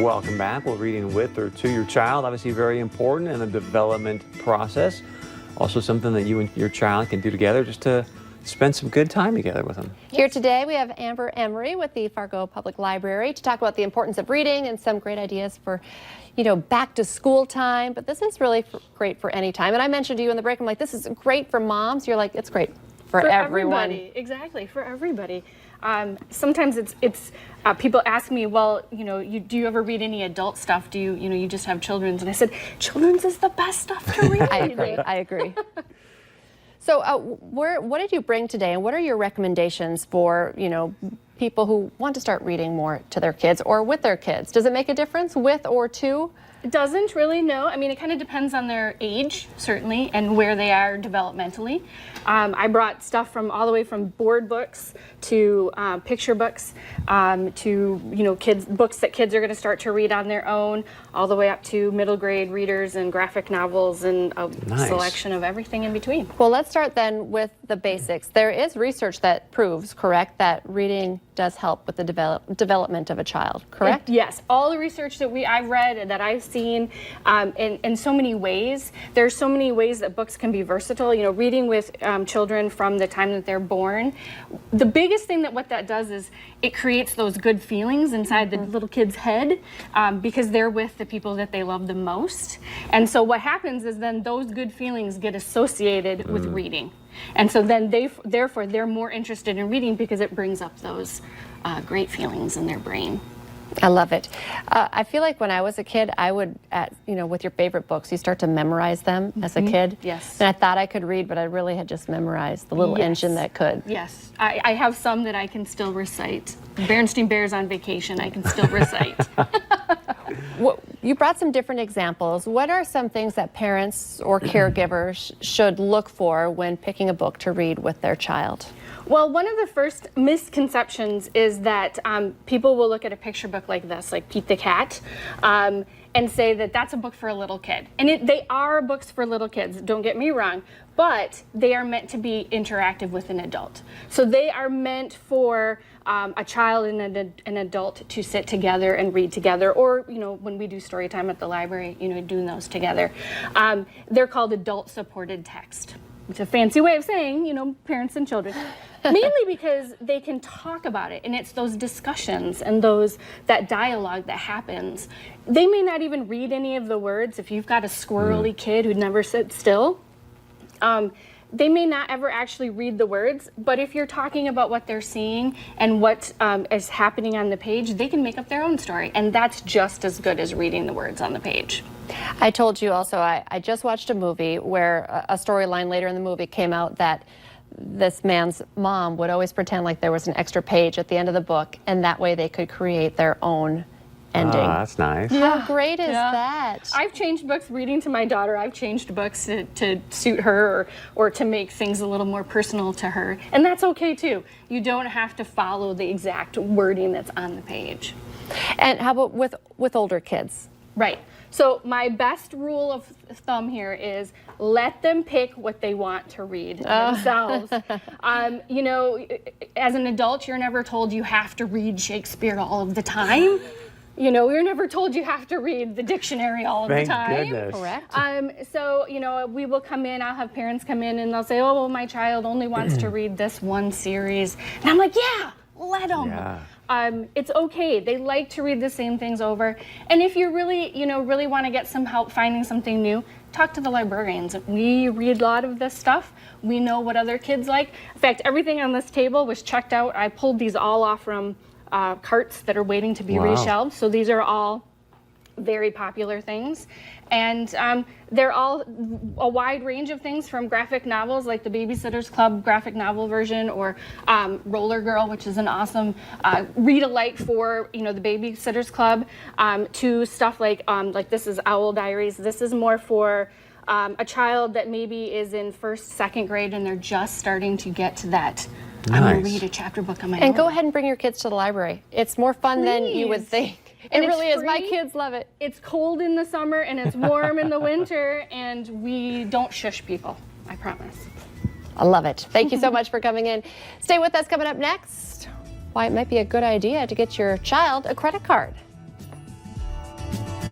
Welcome back. Well, reading with or to your child, obviously very important in the development process. Also something that you and your child can do together just to spend some good time together with them. Here today we have Amber Emery with the Fargo Public Library to talk about the importance of reading and some great ideas for, back to school time. But this is really great for any time. And I mentioned to you in the break, I'm like, this is great for moms. You're like, it's great for everyone. Everybody. Exactly, for everybody. Sometimes it's people ask me, well, do you ever read any adult stuff? Do you just have children's? And I said, children's is the best stuff to read. I agree. So what did you bring today, and what are your recommendations for, people who want to start reading more to their kids or with their kids? Does it make a difference with or to? It doesn't really, no. I mean, it kind of depends on their age, certainly, and where they are developmentally. I brought stuff from all the way from board books to picture books to, kids books that kids are going to start to read on their own, all the way up to middle grade readers and graphic novels and a selection of everything in between. Well, let's start then with the basics. There is research that proves, correct, that reading does help with the development of a child, correct? Yes, all the research that I've read and that I've seen in so many ways. There's so many ways that books can be versatile. Reading with children from the time that they're born. The biggest thing what that does is it creates those good feelings inside the little kid's head because they're with the people that they love the most. And so what happens is then those good feelings get associated with reading. And so then therefore they're more interested in reading because it brings up those great feelings in their brain. I love it. I feel like when I was a kid, I would, with your favorite books, you start to memorize them as a kid. Yes. And I thought I could read, but I really had just memorized the little engine that could. Yes. I have some that I can still recite. Berenstain Bears on Vacation, I can still recite. You brought some different examples. What are some things that parents or caregivers should look for when picking a book to read with their child? Well, one of the first misconceptions is that people will look at a picture book like this, like Pete the Cat, and say that that's a book for a little kid. And they are books for little kids, don't get me wrong, but they are meant to be interactive with an adult. So they are meant for a child and an adult to sit together and read together, or when we do story time at the library, doing those together. They're called adult-supported text. It's a fancy way of saying, parents and children. Mainly because they can talk about it, and it's those discussions and that dialogue that happens. They may not even read any of the words. If you've got a squirrely kid who never sits still, they may not ever actually read the words, but if you're talking about what they're seeing and what is happening on the page, they can make up their own story, and that's just as good as reading the words on the page. I told you also, I just watched a movie where a storyline later in the movie came out that this man's mom would always pretend like there was an extra page at the end of the book, and that way they could create their own ending. Oh, that's nice. How great is that? I've changed books reading to my daughter. I've changed books to suit her or to make things a little more personal to her. And that's okay too. You don't have to follow the exact wording that's on the page. And how about with older kids? Right. So my best rule of thumb here is let them pick what they want to read themselves. As an adult, you're never told you have to read Shakespeare all of the time. You're never told you have to read the dictionary all of the time. Thank goodness. Correct. So, we will come in, I'll have parents come in and they'll say, oh, well, my child only wants to read this one series. And I'm like, yeah, let them. Yeah. It's okay. They like to read the same things over. And if you really want to get some help finding something new, talk to the librarians. We read a lot of this stuff. We know what other kids like. In fact, everything on this table was checked out. I pulled these all off from carts that are waiting to be reshelved. So these are all very popular things. And they're all a wide range of things, from graphic novels like the Babysitter's Club graphic novel version, or Roller Girl, which is an awesome read-alike for the Babysitter's Club, to stuff like this is Owl Diaries. This is more for a child that maybe is in first, second grade, and they're just starting to get to that. Nice. I'm going to read a chapter book on my own. And go ahead and bring your kids to the library. It's more fun than you would think. And it really it's is. My free. kids love it. It's cold in the summer and it's warm in the winter, and we don't shush people, I promise. I love it. Thank you so much for coming in. Stay with us. Coming up next, why it might be a good idea to get your child a credit card.